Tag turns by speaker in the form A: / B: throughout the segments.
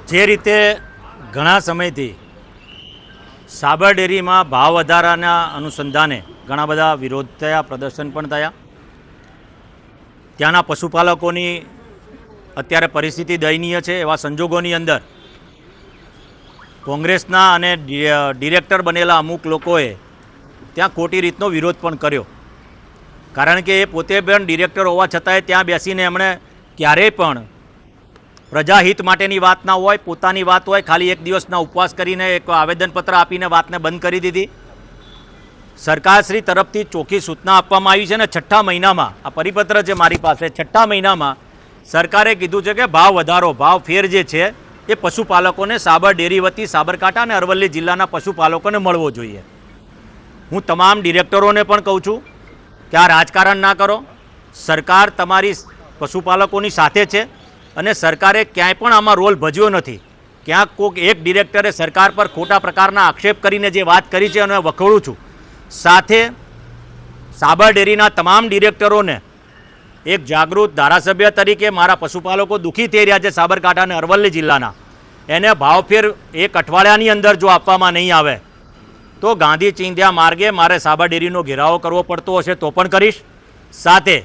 A: જે રીતે ઘણા સમયથી સાબર ડેરીમાં ભાવ વધારાના અનુસંધાને ઘણા બધા વિરોધ થયા, પ્રદર્શન પણ થયા. ત્યાંના પશુપાલકોની અત્યારે પરિસ્થિતિ દયનીય છે. એવા સંજોગોની અંદર કોંગ્રેસના અને ડિરેક્ટર બનેલા અમુક લોકોએ ત્યાં ખોટી રીતનો વિરોધ પણ કર્યો. કારણ કે એ પોતે પણ ડિરેક્ટર હોવા છતાંય ત્યાં બેસીને એમણે ક્યારેય પણ પ્રજાહિત માટેની વાત ના હોય, પોતાની વાત હોય, ખાલી એક દિવસના ઉપવાસ કરીને એક આવેદનપત્ર આપીને વાતને બંધ કરી દીધી. સરકારશ્રી તરફથી ચોખ્ખી સૂચના આપવામાં આવી છે ને છઠ્ઠા મહિનામાં આ પરિપત્ર છે મારી પાસે, છઠ્ઠા મહિનામાં સરકારે કીધું છે કે ભાવ વધારો, ભાવ ફેર જે છે એ પશુપાલકોને સાબર ડેરી વતી સાબરકાંઠા અને અરવલ્લી જિલ્લાના પશુપાલકોને મળવો જોઈએ. હું તમામ ડિરેક્ટરોને પણ કહું છું કે આ રાજકારણ ના કરો. સરકાર તમારી પશુપાલકોની સાથે છે અને સરકારે ક્યાંય પણ આમાં રોલ ભજ્યો નથી. ક્યાંક કોઈક એક ડિરેક્ટરે સરકાર પર ખોટા પ્રકારના આક્ષેપ કરીને જે વાત કરી છે અને વખોડું છું. સાથે સાબર ડેરીના તમામ ડિરેક્ટરોને એક જાગૃત ધારાસભ્ય તરીકે મારા પશુપાલકો દુઃખી થઈ રહ્યા છે સાબરકાંઠા અને અરવલ્લી જિલ્લાના, એને ભાવફેર એક અઠવાડિયાની અંદર જો આપવામાં નહીં આવે તો ગાંધી ચિંધ્યા માર્ગે મારે સાબર ડેરીનો ઘેરાવો કરવો પડતો હશે તો પણ કરીશ. સાથે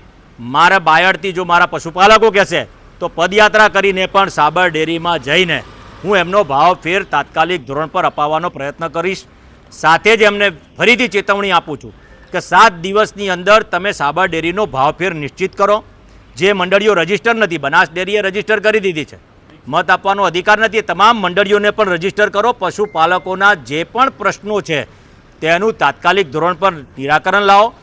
A: મારા બાયડથી જો મારા પશુપાલકો કહેશે તો પદયાત્રા કરીને પણ સાબર ડેરીમાં જઈને હું એમનો ભાવફેર તાત્કાલિક ધોરણ પર અપાવવાનો પ્રયત્ન કરીશ. સાથે જ એમને ફરીથી ચેતવણી આપું છું કે 7 દિવસની અંદર તમે સાબર ડેરીનો ભાવફેર નિશ્ચિત કરો. જે મંડળીઓ રજીસ્ટર નથી, બનાસ ડેરીએ રજીસ્ટર કરી દીધી છે, મત આપવાનો અધિકાર નથી, તમામ મંડળીઓને પણ રજીસ્ટર કરો. પશુપાલકોના જે પણ પ્રશ્નો છે તેનું તાત્કાલિક ધોરણ પર નિરાકરણ લાવો.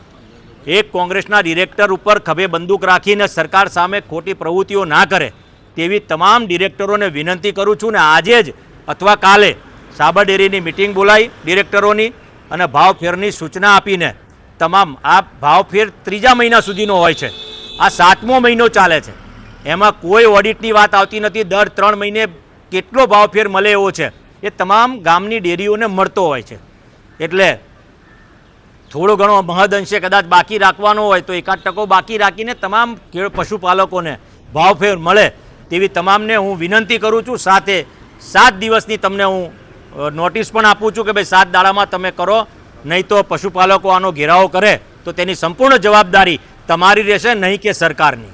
A: એક કોંગ્રેસના ડિરેક્ટર ઉપર ખભે બંદૂક રાખીને સરકાર સામે ખોટી પ્રવૃત્તિઓ ના કરે તેવી તમામ ડિરેક્ટરોને વિનંતી કરું છું. ને આજે જ અથવા કાલે સાબર ડેરીની મિટિંગ બોલાવી ડિરેક્ટરોની અને ભાવફેરની સૂચના આપીને તમામ આ ભાવફેર 3જા મહિના સુધીનો હોય છે. આ 7મો મહિનો ચાલે છે, એમાં કોઈ ઓડિટની વાત આવતી નથી. દર 3 મહિને કેટલો ભાવફેર મળે એવો છે એ તમામ ગામની ડેરીઓને મળતો હોય છે. એટલે થોડો ઘણો મહદઅંશે કદાચ બાકી રાખવાનો હોય તો 1-8% બાકી રાખીને તમામ પશુપાલકોને ભાવફેર મળે તેવી તમામને હું વિનંતી કરું છું. સાથે 7 દિવસની તમને હું નોટિસ પણ આપું છું કે ભાઈ 7 દાડામાં તમે કરો, નહીં તો પશુપાલકો આનો ઘેરાવો કરે તો તેની સંપૂર્ણ જવાબદારી તમારી રહેશે, નહીં કે સરકારની.